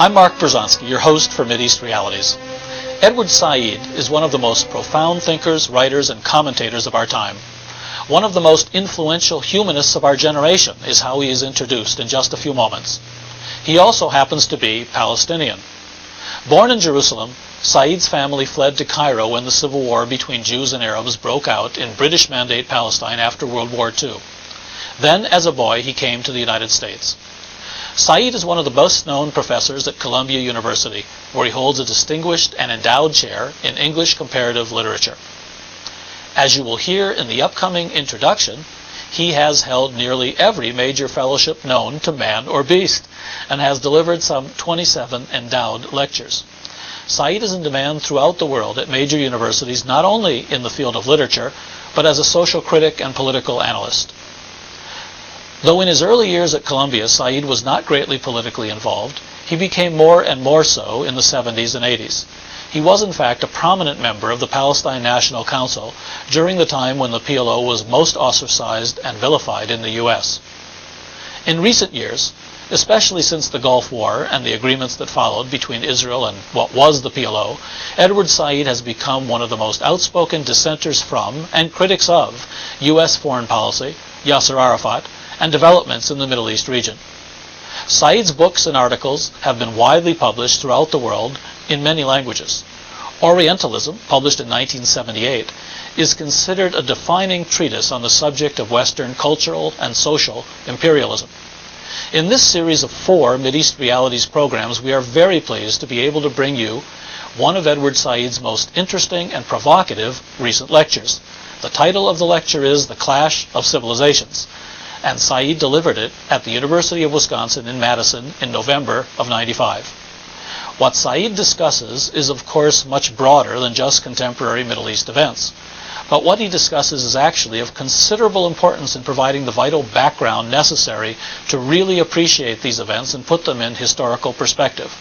I'm Mark Bruzonsky, your host for Mideast Realities. Edward Said is one of the most profound thinkers, writers, and commentators of our time. One of the most influential humanists of our generation is how he is introduced in just a few moments. He also happens to be Palestinian. Born in Jerusalem, Said's family fled to Cairo when the civil war between Jews and Arabs broke out in British Mandate Palestine after World War II. Then, as a boy, he came to the United States. Said is one of the best-known professors at Columbia University, where he holds a distinguished and endowed chair in English comparative literature. As you will hear in the upcoming introduction, he has held nearly every major fellowship known to man or beast, and has delivered some 27 endowed lectures. Said is in demand throughout the world at major universities, not only in the field of literature, but as a social critic and political analyst. Though in his early years at Columbia, Said was not greatly politically involved, he became more and more so in the 70s and 80s. He was, in fact, a prominent member of the Palestine National Council during the time when the PLO was most ostracized and vilified in the U.S. In recent years, especially since the Gulf War and the agreements that followed between Israel and what was the PLO, Edward Said has become one of the most outspoken dissenters from and critics of U.S. foreign policy, Yasser Arafat, and developments in the Middle East region. Said's books and articles have been widely published throughout the world in many languages. Orientalism, published in 1978, is considered a defining treatise on the subject of Western cultural and social imperialism. In this series of 4 Mideast Realities programs, we are very pleased to be able to bring you one of Edward Said's most interesting and provocative recent lectures. The title of the lecture is The Clash of Civilizations, and Said delivered it at the University of Wisconsin in Madison in November of '95. What Said discusses is, of course, much broader than just contemporary Middle East events. But what he discusses is actually of considerable importance in providing the vital background necessary to really appreciate these events and put them in historical perspective.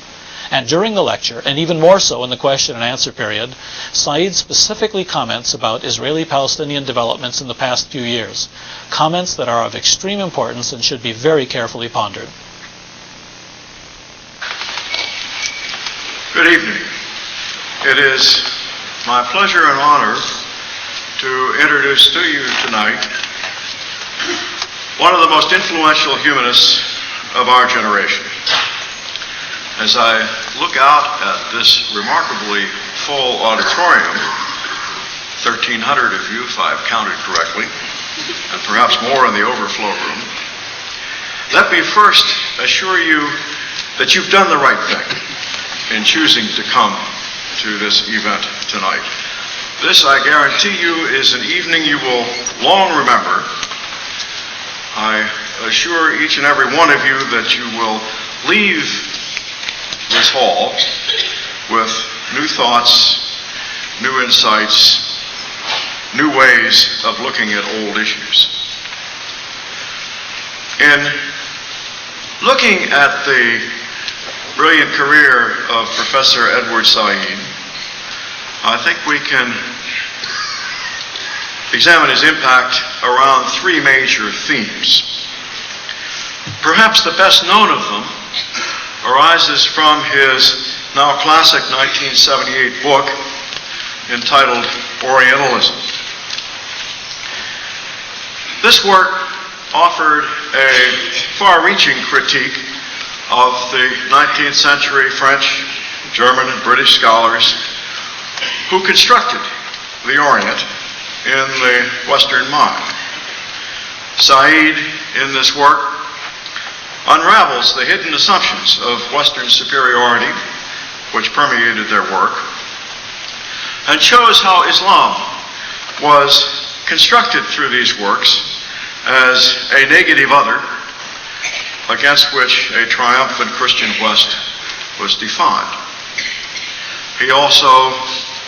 And during the lecture, and even more so in the question and answer period, Said specifically comments about Israeli-Palestinian developments in the past few years, comments that are of extreme importance and should be very carefully pondered. Good evening. It is my pleasure and honor to introduce to you tonight one of the most influential humanists of our generation. As I look out at this remarkably full auditorium, 1,300 of you, if I've counted correctly, and perhaps more in the overflow room, let me first assure you that you've done the right thing in choosing to come to this event tonight. This, I guarantee you, is an evening you will long remember. I assure each and every one of you that you will leave this hall with new thoughts, new insights, new ways of looking at old issues. In looking at the brilliant career of Professor Edward Said, I think we can examine his impact around 3 major themes. Perhaps the best known of them arises from his now classic 1978 book entitled Orientalism. This work offered a far-reaching critique of the 19th century French, German, and British scholars who constructed the Orient in the Western mind. Said, in this work, unravels the hidden assumptions of Western superiority which permeated their work, and shows how Islam was constructed through these works as a negative other against which a triumphant Christian West was defined. He also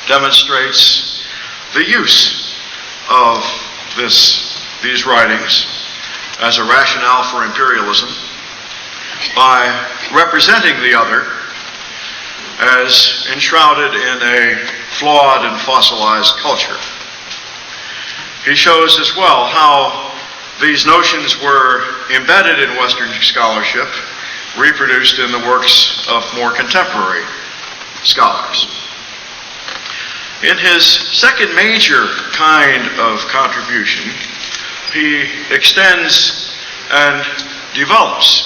demonstrates the use of these writings as a rationale for imperialism by representing the other as enshrouded in a flawed and fossilized culture. He shows as well how these notions were embedded in Western scholarship reproduced in the works of more contemporary scholars. In his second major kind of contribution, he extends and develops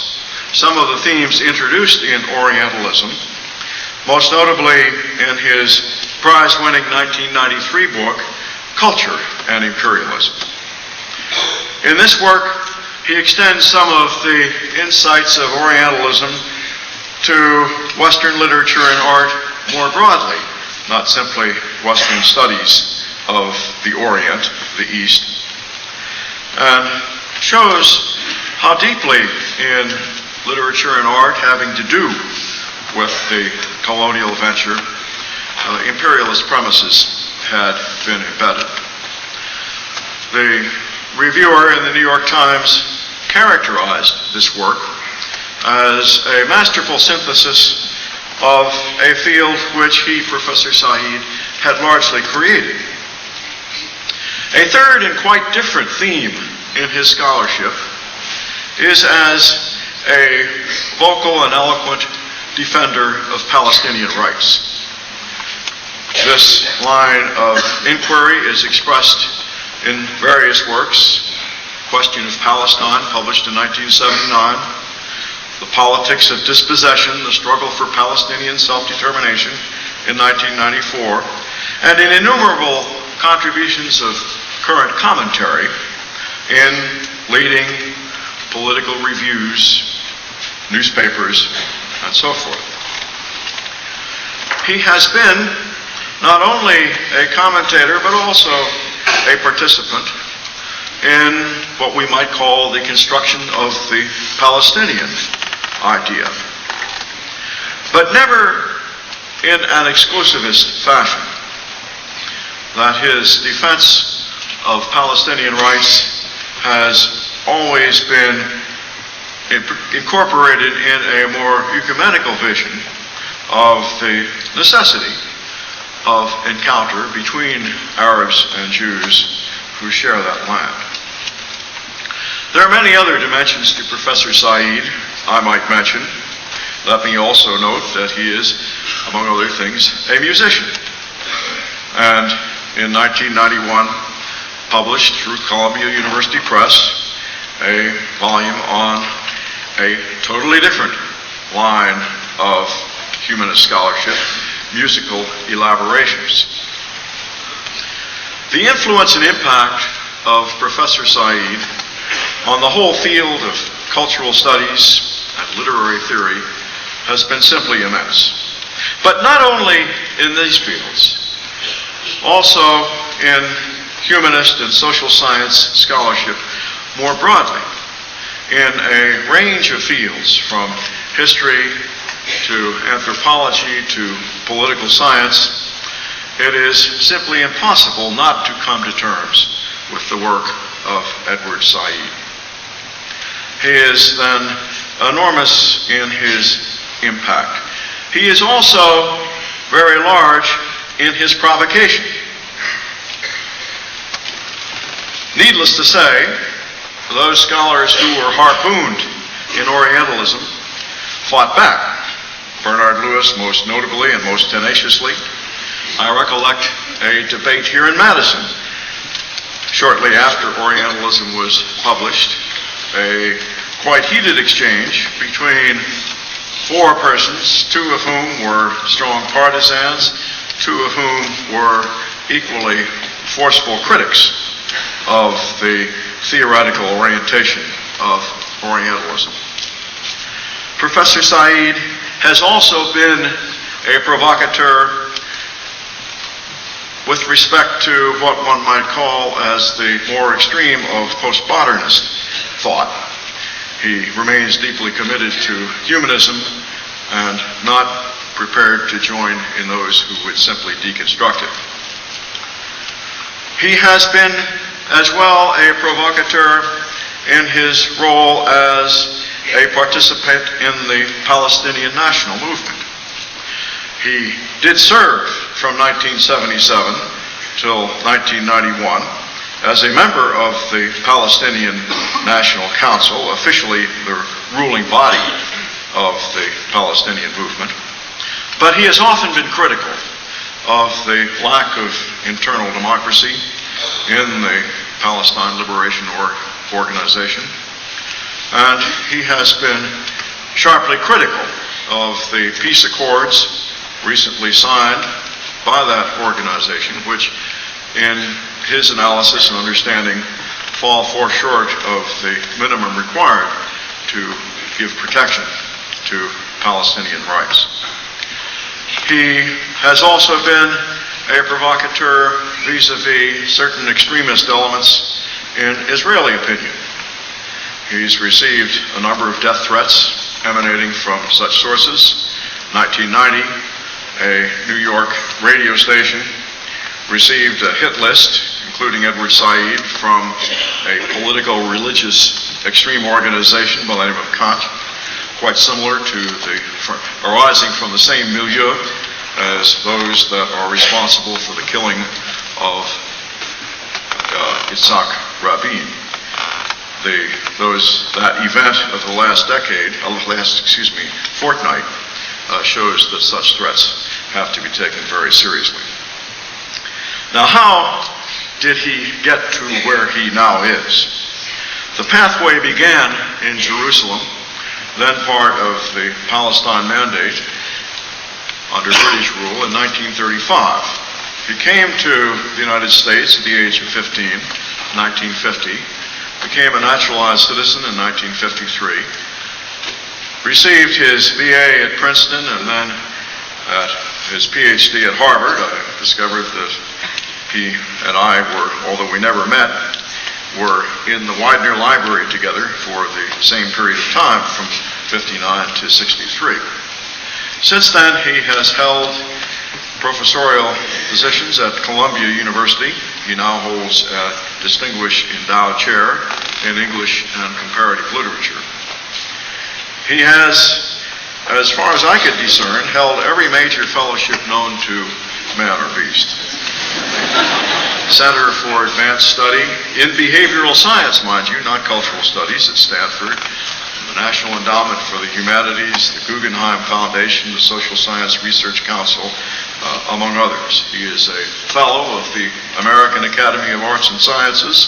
some of the themes introduced in Orientalism, most notably in his prize-winning 1993 book, Culture and Imperialism. In this work, he extends some of the insights of Orientalism to Western literature and art more broadly, not simply Western studies of the Orient, the East, and shows how deeply in literature and art having to do with the colonial venture, imperialist premises had been embedded. The reviewer in the New York Times characterized this work as a masterful synthesis of a field which he, Professor Said, had largely created. A third and quite different theme in his scholarship is as a vocal and eloquent defender of Palestinian rights. This line of inquiry is expressed in various works: Question of Palestine, published in 1979, The Politics of Dispossession, The Struggle for Palestinian Self-Determination in 1994, and in innumerable contributions of current commentary in leading political reviews, newspapers, and so forth. He has been not only a commentator, but also a participant in what we might call the construction of the Palestinian idea, but never in an exclusivist fashion. That his defense of Palestinian rights has always been incorporated in a more ecumenical vision of the necessity of encounter between Arabs and Jews who share that land. There are many other dimensions to Professor Said I might mention. Let me also note that he is, among other things, a musician. And in 1991, published through Columbia University Press a volume on a totally different line of humanist scholarship, musical elaborations. The influence and impact of Professor Said on the whole field of cultural studies and literary theory has been simply immense. But not only in these fields, also in humanist and social science scholarship more broadly, in a range of fields from history to anthropology to political science. It is simply impossible not to come to terms with the work of Edward Said. He is then enormous in his impact. He is also very large in his provocation. Needless to say, those scholars who were harpooned in Orientalism fought back. Bernard Lewis most notably and most tenaciously. I recollect a debate here in Madison shortly after Orientalism was published, a quite heated exchange between four persons, two of whom were strong partisans, two of whom were equally forceful critics of the theoretical orientation of Orientalism. Professor Said has also been a provocateur with respect to what one might call as the more extreme of postmodernist thought. He remains deeply committed to humanism and not prepared to join in those who would simply deconstruct it. He has been as well a provocateur in his role as a participant in the Palestinian national movement. He did serve from 1977 till 1991 as a member of the Palestinian National Council, officially the ruling body of the Palestinian movement. But he has often been critical of the lack of internal democracy in the Palestine Liberation Organization. And he has been sharply critical of the peace accords recently signed by that organization, which in his analysis and understanding fall far short of the minimum required to give protection to Palestinian rights. He has also been a provocateur vis-a-vis certain extremist elements in Israeli opinion. He's received a number of death threats emanating from such sources. 1990, a New York radio station received a hit list, including Edward Said, from a political religious extreme organization by the name of Kant, quite similar to arising from the same milieu as those that are responsible for the killing of Yitzhak Rabin. That event of the last fortnight, shows that such threats have to be taken very seriously. Now, how did he get to where he now is? The pathway began in Jerusalem, then part of the Palestine Mandate under British rule in 1935. He came to the United States at the age of 15, 1950, became a naturalized citizen in 1953, received his BA at Princeton and then his PhD at Harvard. I discovered that he and I were, although we never met, were in the Widener Library together for the same period of time from 59 to 63. Since then, he has held professorial positions at Columbia University. He now holds a distinguished endowed chair in English and comparative literature. He has, as far as I could discern, held every major fellowship known to man or beast. Center for Advanced Study in Behavioral Science, mind you, not cultural studies, at Stanford. The National Endowment for the Humanities, the Guggenheim Foundation, the Social Science Research Council, among others. He is a fellow of the American Academy of Arts and Sciences.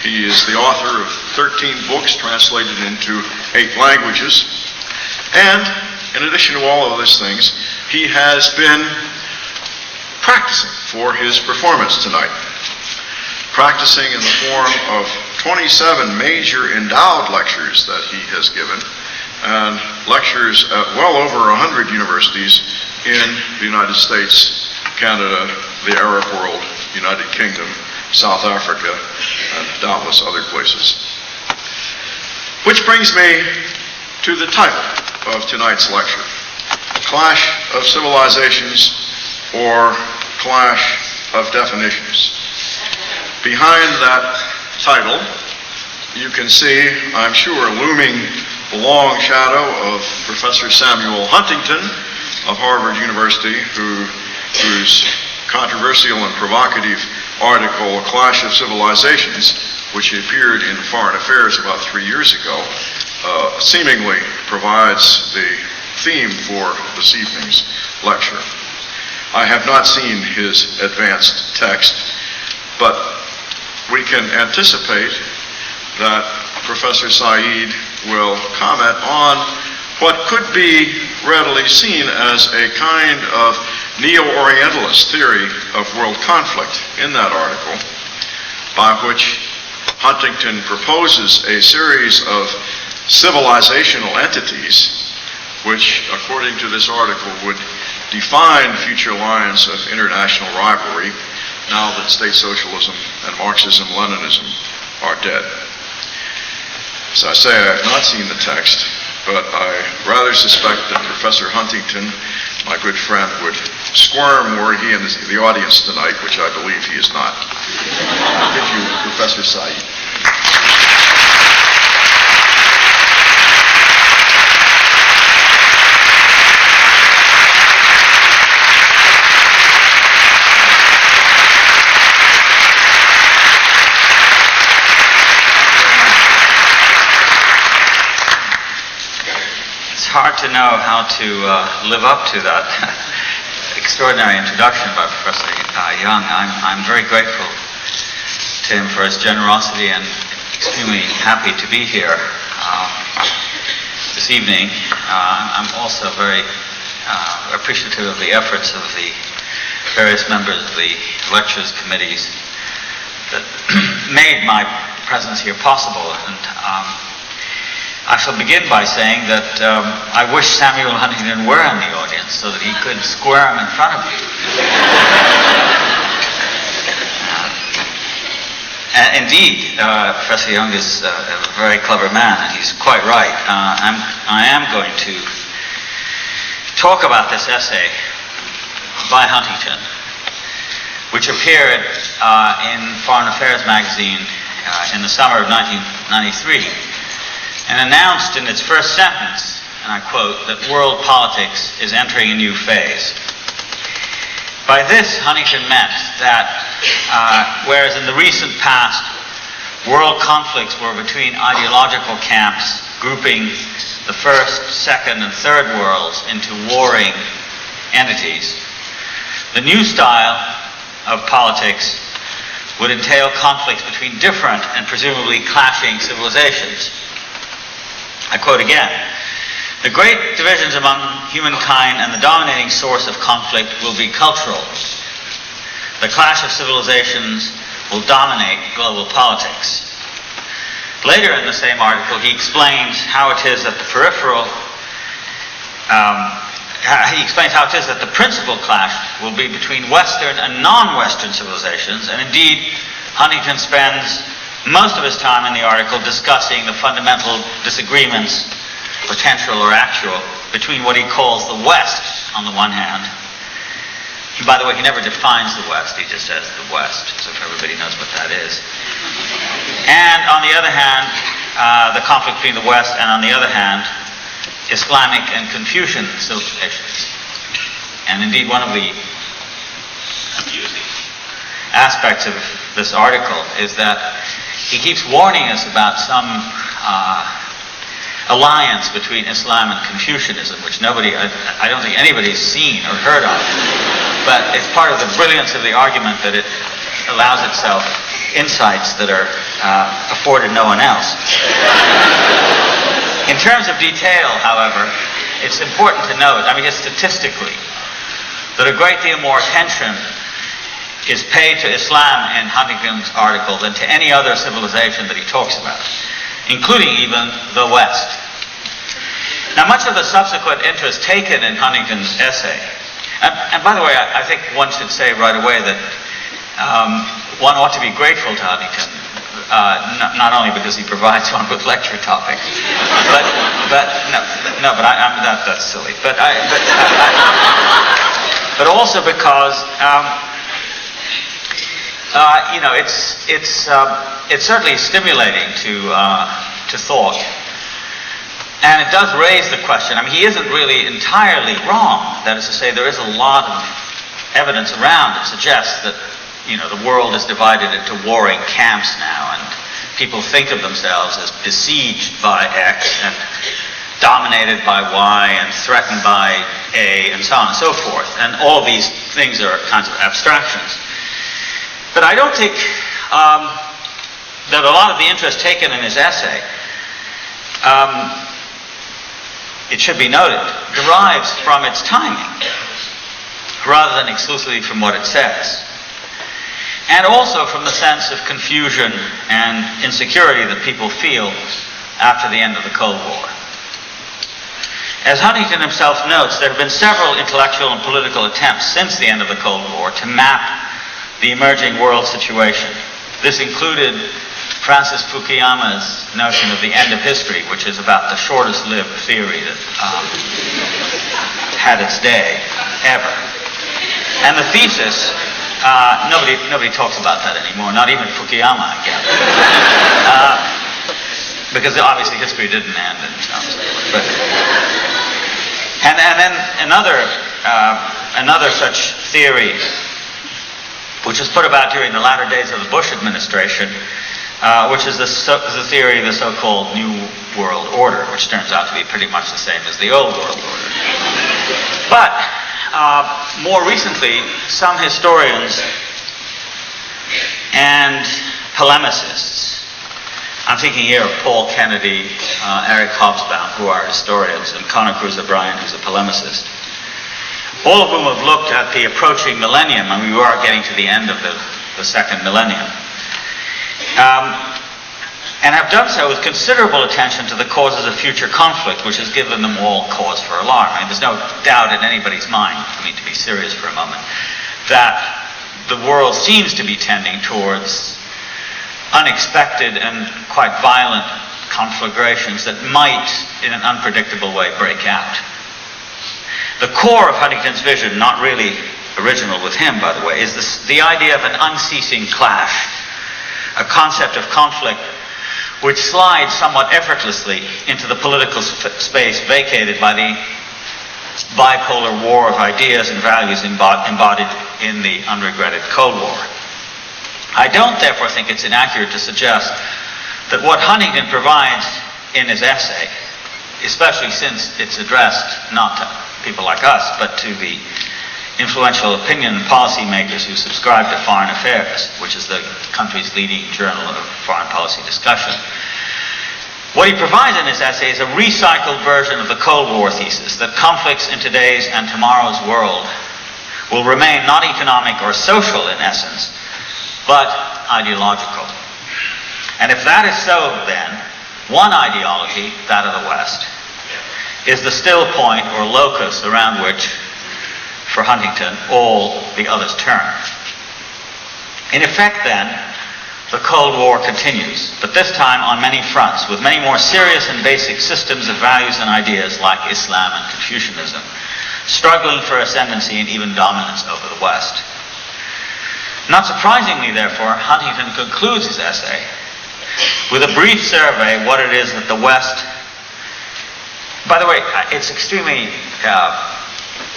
He is the author of 13 books translated into 8 languages. And in addition to all of these things, he has been practicing for his performance tonight. Practicing in the form of 27 major endowed lectures that he has given, and lectures at well over 100 universities in the United States, Canada, the Arab world, United Kingdom, South Africa, and doubtless other places. Which brings me to the title of tonight's lecture, Clash of Civilizations or Clash of Definitions. Behind that title, you can see, I'm sure, looming the long shadow of Professor Samuel Huntington of Harvard University, whose controversial and provocative article, Clash of Civilizations, which appeared in Foreign Affairs about 3 years ago, seemingly provides the theme for this evening's lecture. I have not seen his advanced text, but we can anticipate that Professor Said will comment on what could be readily seen as a kind of neo-Orientalist theory of world conflict in that article, by which Huntington proposes a series of civilizational entities which, according to this article, would define future lines of international rivalry now that state socialism and Marxism-Leninism are dead. As I say, I have not seen the text, but I rather suspect that Professor Huntington, my good friend, would squirm were he in the audience tonight, which I believe he is not. I'll give you Professor Said. It's hard to know how to live up to that extraordinary introduction by Professor Young. I'm very grateful to him for his generosity and extremely happy to be here this evening. I'm also very appreciative of the efforts of the various members of the lectures committees that made my presence here possible. And I shall begin by saying that I wish Samuel Huntington were in the audience so that he could squirm in front of you. Indeed, Professor Young is a very clever man, and he's quite right. I am going to talk about this essay by Huntington, which appeared in Foreign Affairs magazine in the summer of 1993, and announced in its first sentence, and I quote, that world politics is entering a new phase. By this, Huntington meant that whereas in the recent past, world conflicts were between ideological camps grouping the first, second, and third worlds into warring entities, the new style of politics would entail conflicts between different and presumably clashing civilizations. I quote again, "The great divisions among humankind and the dominating source of conflict will be cultural. The clash of civilizations will dominate global politics." Later in the same article, he explains how it is that the principal clash will be between Western and non-Western civilizations, and indeed, Huntington spends most of his time in the article discussing the fundamental disagreements, potential or actual, between what he calls the West on the one hand. And by the way, he never defines the West, he just says the West, so if everybody knows what that is. And on the other hand, the conflict between the West and on the other hand, Islamic and Confucian civilizations. And indeed, one of the amusing aspects of this article is that he keeps warning us about some alliance between Islam and Confucianism, which I don't think anybody's seen or heard of. But it's part of the brilliance of the argument that it allows itself insights that are afforded no one else. In terms of detail, however, it's important to note, just statistically, that a great deal more attention is paid to Islam in Huntington's article than to any other civilization that he talks about, including even the West. Now, much of the subsequent interest taken in Huntington's essay, and by the way, I think one should say right away that one ought to be grateful to Huntington, not only because he provides one with lecture topics, that's silly, but also because it's certainly stimulating to thought, and it does raise the question. He isn't really entirely wrong. That is to say, there is a lot of evidence around that suggests that the world is divided into warring camps now, and people think of themselves as besieged by X and dominated by Y and threatened by A, and so on and so forth. And all of these things are kinds of abstractions. But I don't think that a lot of the interest taken in his essay, it should be noted, derives from its timing, rather than exclusively from what it says. And also from the sense of confusion and insecurity that people feel after the end of the Cold War. As Huntington himself notes, there have been several intellectual and political attempts since the end of the Cold War to map the emerging world situation. This included Francis Fukuyama's notion of the end of history, which is about the shortest-lived theory that had its day ever. And the thesis, nobody talks about that anymore, not even Fukuyama, I gather. Because obviously history didn't end. And then another such theory, which was put about during the latter days of the Bush administration, which is the theory of the so-called New World Order, which turns out to be pretty much the same as the Old World Order. But more recently, some historians and polemicists, I'm thinking here of Paul Kennedy, Eric Hobsbawm, who are historians, and Conor Cruiser-Bryant, who's a polemicist, all of whom have looked at the approaching millennium, and we are getting to the end of the second millennium, and have done so with considerable attention to the causes of future conflict, which has given them all cause for alarm. I mean, there's no doubt in anybody's mind, I mean, to be serious for a moment, that the world seems to be tending towards unexpected and quite violent conflagrations that might, in an unpredictable way, break out. The core of Huntington's vision, not really original with him, by the way, is the idea of an unceasing clash, a concept of conflict which slides somewhat effortlessly into the political space vacated by the bipolar war of ideas and values embodied in the unregretted Cold War. I don't, therefore, think it's inaccurate to suggest that what Huntington provides in his essay, especially since it's addressed not to people like us, but to the influential opinion policymakers who subscribe to Foreign Affairs, which is the country's leading journal of foreign policy discussion. What he provides in his essay is a recycled version of the Cold War thesis that conflicts in today's and tomorrow's world will remain not economic or social in essence, but ideological. And if that is so, then, one ideology, that of the West, is the still point or locus around which, for Huntington, all the others turn. In effect, then, the Cold War continues, but this time on many fronts, with many more serious and basic systems of values and ideas like Islam and Confucianism, struggling for ascendancy and even dominance over the West. Not surprisingly, therefore, Huntington concludes his essay with a brief survey of what it is that the West... By the way, it's extremely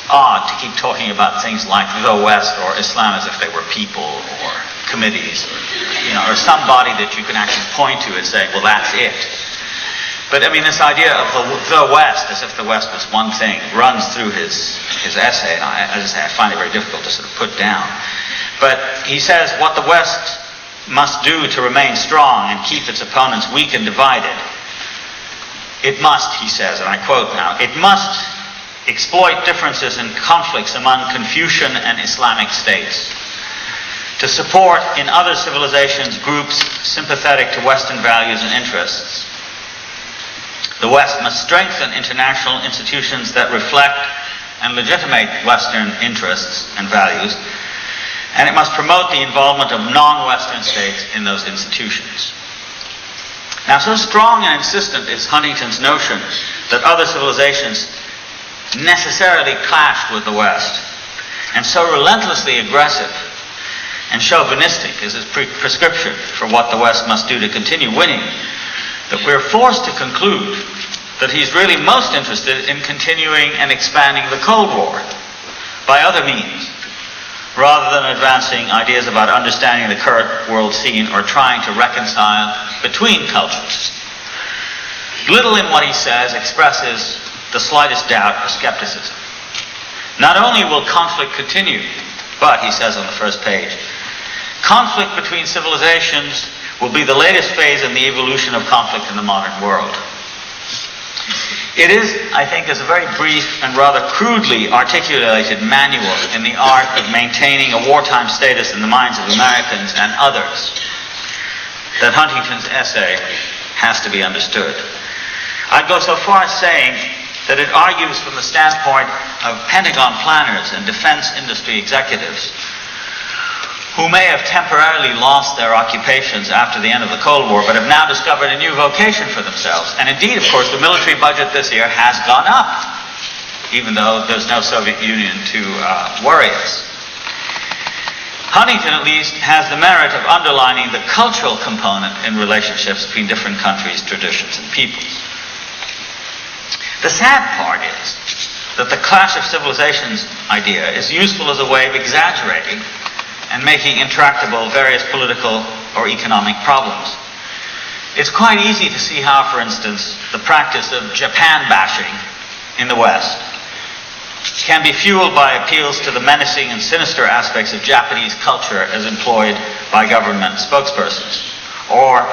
odd to keep talking about things like the West or Islam as if they were people or committees or somebody that you can actually point to and say, well, that's it. But I mean, this idea of the West, as if the West was one thing, runs through his essay. And as I say, I find it very difficult to sort of put down. But he says what the West must do to remain strong and keep its opponents weak and divided. It must, he says, and I quote now, it must exploit differences and conflicts among Confucian and Islamic states to support in other civilizations groups sympathetic to Western values and interests. The West must strengthen international institutions that reflect and legitimate Western interests and values, and it must promote the involvement of non-Western states in those institutions. Now, so strong and insistent is Huntington's notion that other civilizations necessarily clashed with the West, and so relentlessly aggressive and chauvinistic is his prescription for what the West must do to continue winning, that we're forced to conclude that he's really most interested in continuing and expanding the Cold War by other means, rather than advancing ideas about understanding the current world scene or trying to reconcile between cultures. Little in what he says expresses the slightest doubt or skepticism. Not only will conflict continue, but, he says on the first page, conflict between civilizations will be the latest phase in the evolution of conflict in the modern world. It is, I think, a very brief and rather crudely articulated manual in the art of maintaining a wartime status in the minds of Americans and others that Huntington's essay has to be understood. I'd go so far as saying that it argues from the standpoint of Pentagon planners and defense industry executives who may have temporarily lost their occupations after the end of the Cold War, but have now discovered a new vocation for themselves. And indeed, of course, the military budget this year has gone up, even though there's no Soviet Union to worry us. Huntington, at least, has the merit of underlining the cultural component in relationships between different countries, traditions, and peoples. The sad part is that the clash of civilizations idea is useful as a way of exaggerating and making intractable various political or economic problems. It's quite easy to see how, for instance, the practice of Japan bashing in the West can be fueled by appeals to the menacing and sinister aspects of Japanese culture as employed by government spokespersons, or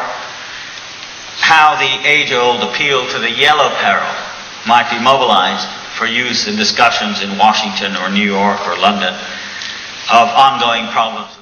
how the age-old appeal to the yellow peril might be mobilized for use in discussions in Washington or New York or London of ongoing problems